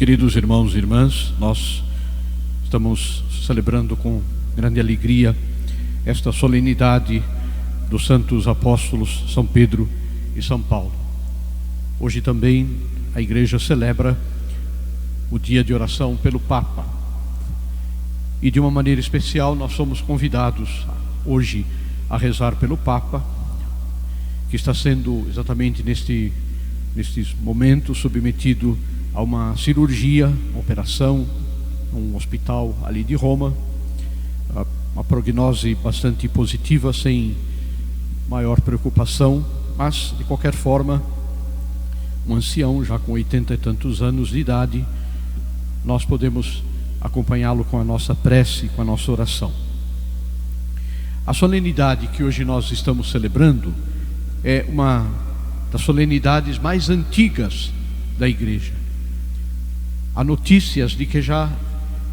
Queridos irmãos e irmãs, nós estamos celebrando com grande alegria esta solenidade dos santos apóstolos São Pedro e São Paulo. Hoje também a igreja celebra o dia de oração pelo Papa. E de uma maneira especial nós somos convidados hoje a rezar pelo Papa, que está sendo exatamente nestes momentos submetido a uma cirurgia, uma operação, num hospital ali de Roma, uma prognose bastante positiva, sem maior preocupação, mas de qualquer forma, um ancião já com 80 e tantos anos de idade, nós podemos acompanhá-lo com a nossa prece, com a nossa oração. A solenidade que hoje nós estamos celebrando é uma das solenidades mais antigas da igreja. Há notícias de que já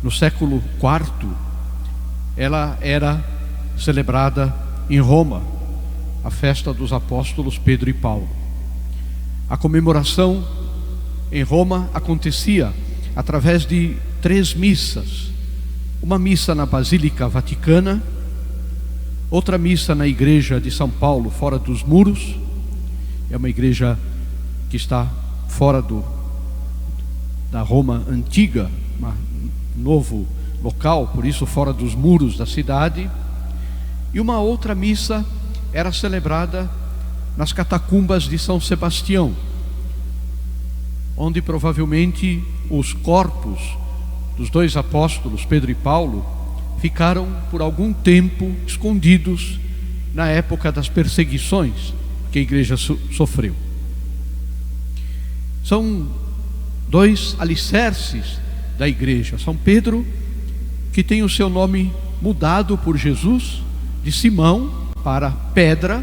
no século IV ela era celebrada em Roma, a festa dos apóstolos Pedro e Paulo. A comemoração em Roma acontecia através de 3 missas: uma missa na Basílica Vaticana, outra missa na igreja de São Paulo, fora dos muros. É uma igreja que está fora da Roma antiga, um novo local, por isso fora dos muros da cidade. E uma outra missa era celebrada nas catacumbas de São Sebastião, onde provavelmente os corpos dos 2 apóstolos, Pedro e Paulo, ficaram por algum tempo escondidos na época das perseguições que a igreja sofreu. São 2 alicerces da igreja. São Pedro, que tem o seu nome mudado por Jesus, de Simão para Pedra,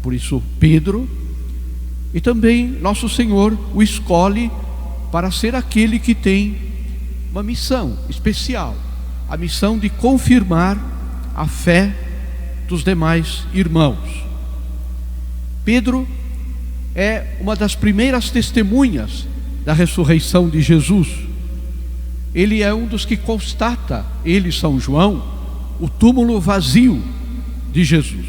por isso Pedro, e também nosso Senhor o escolhe para ser aquele que tem uma missão especial, a missão de confirmar a fé dos demais irmãos. Pedro é uma das primeiras testemunhas da ressurreição de Jesus. Ele é um dos que constata, ele, São João, o túmulo vazio de Jesus,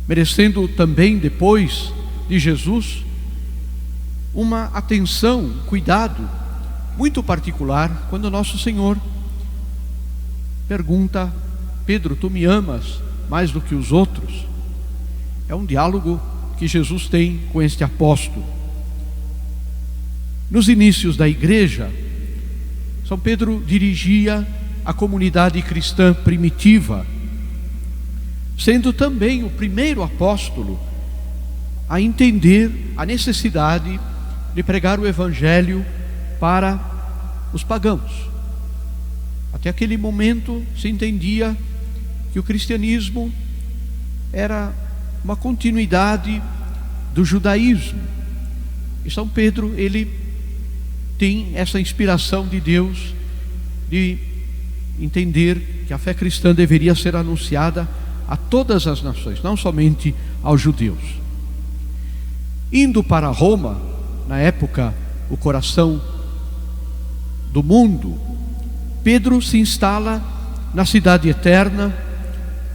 merecendo também, depois de Jesus, uma atenção, cuidado muito particular, quando nosso Senhor pergunta: Pedro, tu me amas mais do que os outros? É um diálogo que Jesus tem com este apóstolo. Nos inícios da igreja, São Pedro dirigia a comunidade cristã primitiva, sendo também o primeiro apóstolo a entender a necessidade de pregar o evangelho para os pagãos. Até aquele momento se entendia que o cristianismo era uma continuidade do judaísmo. E São Pedro, ele tem essa inspiração de Deus de entender que a fé cristã deveria ser anunciada a todas as nações, não somente aos judeus. Indo para Roma, na época o coração do mundo, Pedro se instala na cidade eterna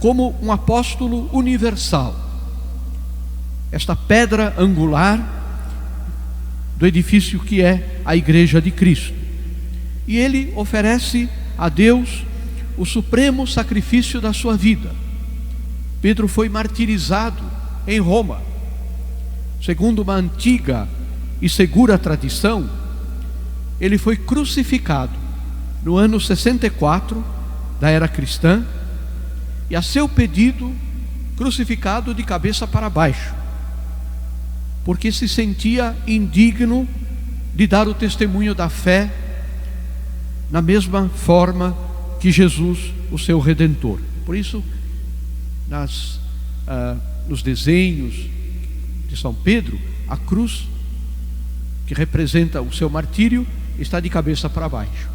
como um apóstolo universal, esta pedra angular do edifício que é a Igreja de Cristo. E ele oferece a Deus o supremo sacrifício da sua vida. Pedro foi martirizado em Roma. Segundo uma antiga e segura tradição, ele foi crucificado no ano 64 da era cristã, e a seu pedido, crucificado de cabeça para baixo, porque se sentia indigno de dar o testemunho da fé na mesma forma que Jesus, o seu Redentor. Por isso, nos desenhos de São Pedro, a cruz que representa o seu martírio está de cabeça para baixo.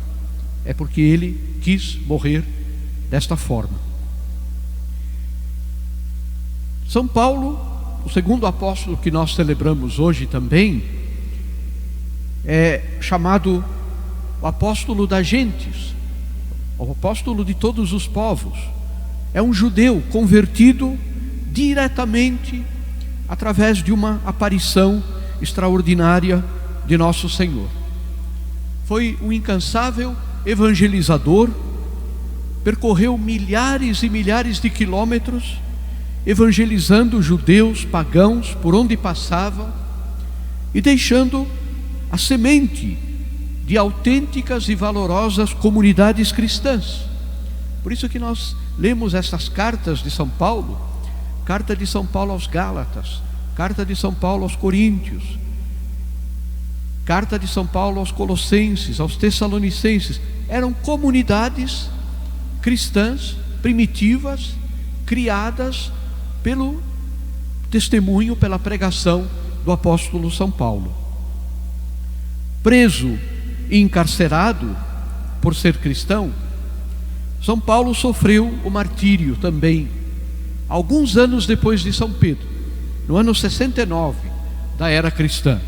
É porque ele quis morrer desta forma. São Paulo, o segundo apóstolo que nós celebramos hoje também, é chamado o apóstolo das gentes, o apóstolo de todos os povos. É um judeu convertido diretamente através de uma aparição extraordinária de nosso Senhor. Foi um incansável evangelizador, percorreu milhares e milhares de quilômetros, evangelizando judeus, pagãos, por onde passava, e deixando a semente de autênticas e valorosas comunidades cristãs. Por isso que nós lemos essas cartas de São Paulo, carta de São Paulo aos Gálatas, carta de São Paulo aos Coríntios, carta de São Paulo aos Colossenses, aos Tessalonicenses. Eram comunidades cristãs primitivas, criadas pelo testemunho, pela pregação do apóstolo São Paulo. Preso e encarcerado por ser cristão, São Paulo sofreu o martírio também, alguns anos depois de São Pedro, no ano 69 da era cristã.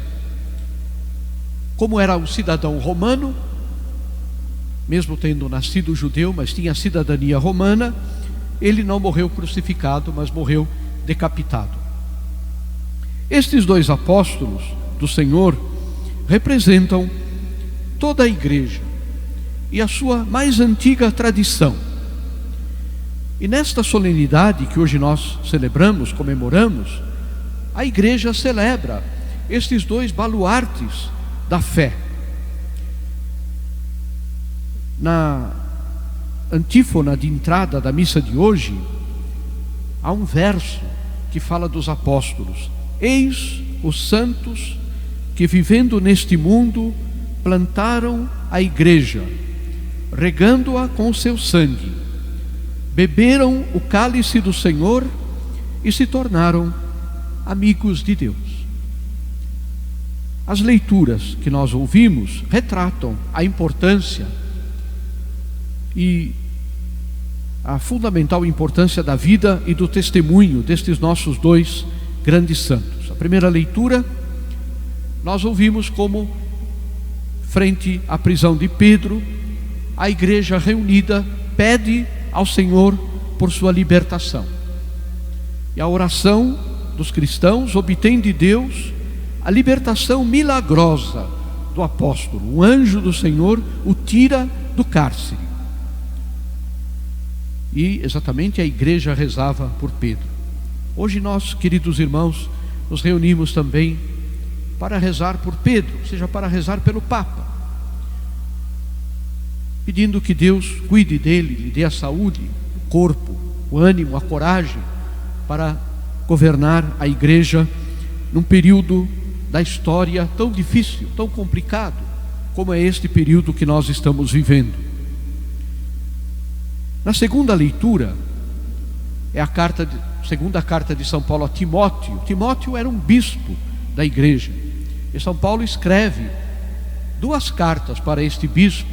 Como era um cidadão romano, mesmo tendo nascido judeu, mas tinha cidadania romana, ele não morreu crucificado, mas morreu decapitado. Estes dois apóstolos do Senhor representam toda a igreja e a sua mais antiga tradição. E nesta solenidade que hoje nós celebramos, comemoramos, a igreja celebra estes dois baluartes da fé. Na antífona de entrada da missa de hoje, há um verso que fala dos apóstolos: eis os santos que, vivendo neste mundo, plantaram a igreja, regando-a com seu sangue, beberam o cálice do Senhor e se tornaram amigos de Deus. As leituras que nós ouvimos retratam a importância e a fundamental importância da vida e do testemunho destes nossos dois grandes santos. A primeira leitura, nós ouvimos como, frente à prisão de Pedro, a igreja reunida pede ao Senhor por sua libertação. E a oração dos cristãos obtém de Deus a libertação milagrosa do apóstolo. O anjo do Senhor o tira do cárcere. E exatamente a igreja rezava por Pedro. Hoje nós, queridos irmãos, nos reunimos também para rezar por Pedro, ou seja, para rezar pelo Papa, pedindo que Deus cuide dele, lhe dê a saúde, o corpo, o ânimo, a coragem para governar a igreja num período da história tão difícil, tão complicado, como é este período que nós estamos vivendo. Na segunda leitura, é a segunda carta de São Paulo a Timóteo. Timóteo era um bispo da igreja, e São Paulo escreve duas cartas para este bispo,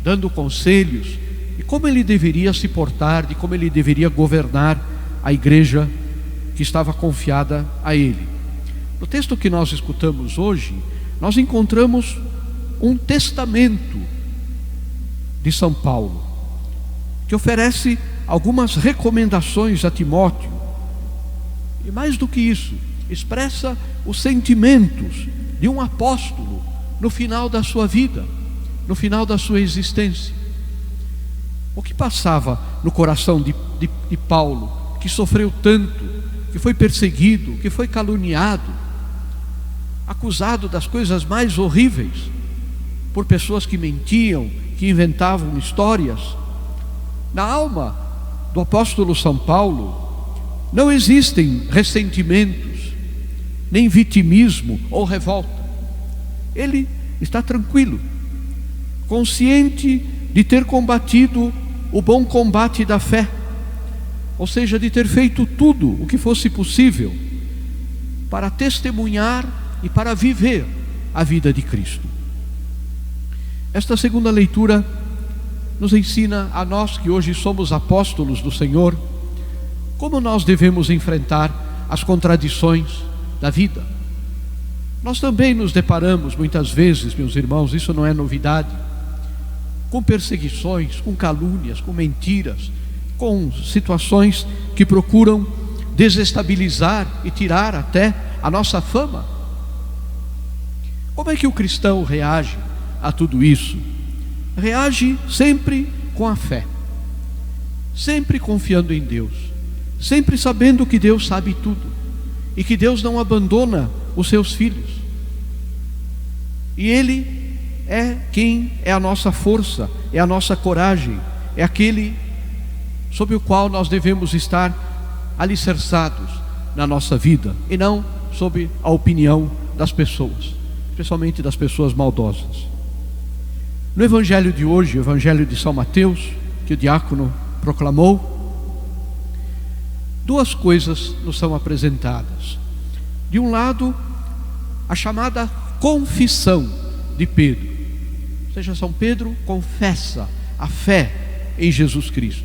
dando conselhos de como ele deveria se portar, de como ele deveria governar a igreja que estava confiada a ele. No texto que nós escutamos hoje, nós encontramos um testamento de São Paulo, que oferece algumas recomendações a Timóteo, e mais do que isso, expressa os sentimentos de um apóstolo no final da sua vida, no final da sua existência. O que passava no coração de Paulo, que sofreu tanto, que foi perseguido, que foi caluniado, acusado das coisas mais horríveis, por pessoas que mentiam, que inventavam histórias. Na alma do apóstolo São Paulo não existem ressentimentos, nem vitimismo ou revolta. Ele está tranquilo, consciente de ter combatido o bom combate da fé, ou seja, de ter feito tudo o que fosse possível para testemunhar e para viver a vida de Cristo. Esta segunda leitura nos ensina a nós que hoje somos apóstolos do Senhor, como nós devemos enfrentar as contradições da vida. Nós também nos deparamos muitas vezes, meus irmãos, isso não é novidade, com perseguições, com calúnias, com mentiras, com situações que procuram desestabilizar e tirar até a nossa fama. Como é que o cristão reage a tudo isso? Reage sempre com a fé, sempre confiando em Deus, sempre sabendo que Deus sabe tudo e que Deus não abandona os seus filhos. E Ele é quem é a nossa força, é a nossa coragem, é aquele sobre o qual nós devemos estar alicerçados na nossa vida, e não sob a opinião das pessoas, especialmente das pessoas maldosas. No Evangelho de hoje, o Evangelho de São Mateus, que o diácono proclamou, duas coisas nos são apresentadas. De um lado, a chamada confissão de Pedro, ou seja, São Pedro confessa a fé em Jesus Cristo,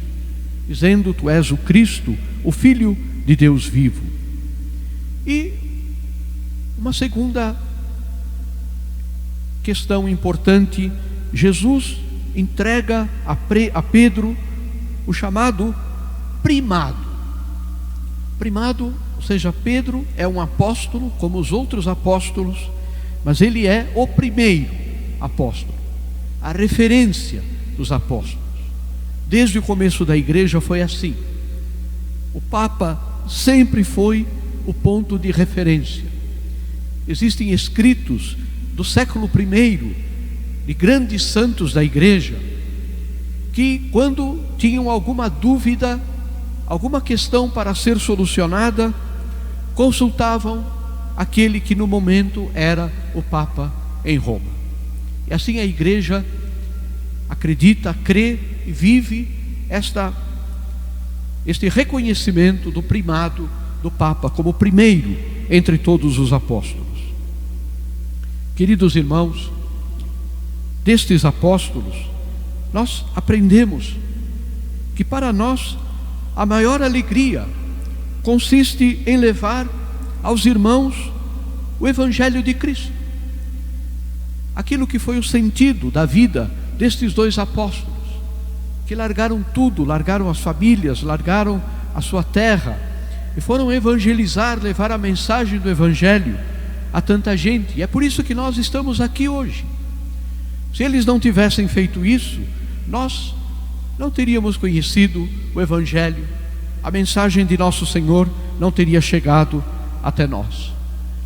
dizendo: tu és o Cristo, o Filho de Deus vivo. E uma segunda questão importante, Jesus entrega a Pedro o chamado primado. Primado, ou seja, Pedro é um apóstolo como os outros apóstolos, mas ele é o primeiro apóstolo, a referência dos apóstolos. Desde o começo da igreja foi assim. O Papa sempre foi o ponto de referência. Existem escritos do século I, de grandes santos da igreja, que quando tinham alguma dúvida, alguma questão para ser solucionada, consultavam aquele que no momento era o Papa em Roma. E assim a igreja acredita, crê e vive este reconhecimento do primado do Papa como primeiro entre todos os apóstolos. Queridos irmãos, destes apóstolos nós aprendemos que para nós a maior alegria consiste em levar aos irmãos o Evangelho de Cristo, aquilo que foi o sentido da vida destes dois apóstolos, que largaram tudo, largaram as famílias, largaram a sua terra e foram evangelizar, levar a mensagem do Evangelho a tanta gente. E é por isso que nós estamos aqui hoje. Se eles não tivessem feito isso, nós não teríamos conhecido o Evangelho, a mensagem de nosso Senhor não teria chegado até nós.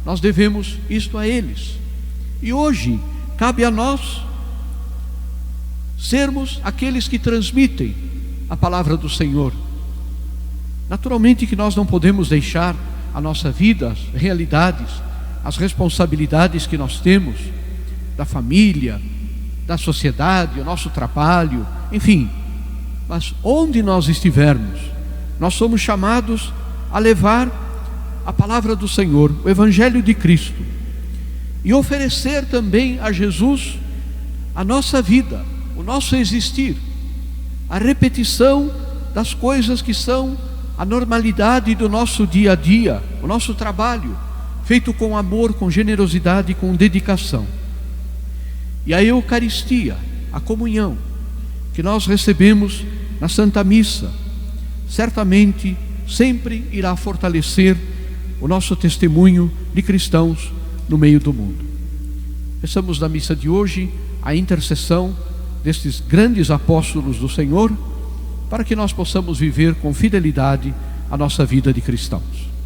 Nós devemos isto a eles. E hoje cabe a nós sermos aqueles que transmitem a palavra do Senhor. Naturalmente que nós não podemos deixar a nossa vida, as realidades, as responsabilidades que nós temos, da família, da sociedade, o nosso trabalho, enfim. Mas onde nós estivermos, nós somos chamados a levar a palavra do Senhor, o Evangelho de Cristo, e oferecer também a Jesus a nossa vida, o nosso existir, a repetição das coisas que são a normalidade do nosso dia a dia, o nosso trabalho, feito com amor, com generosidade e com dedicação. E a Eucaristia, a comunhão, que nós recebemos na Santa Missa, certamente sempre irá fortalecer o nosso testemunho de cristãos no meio do mundo. Peçamos na missa de hoje a intercessão destes grandes apóstolos do Senhor, para que nós possamos viver com fidelidade a nossa vida de cristãos.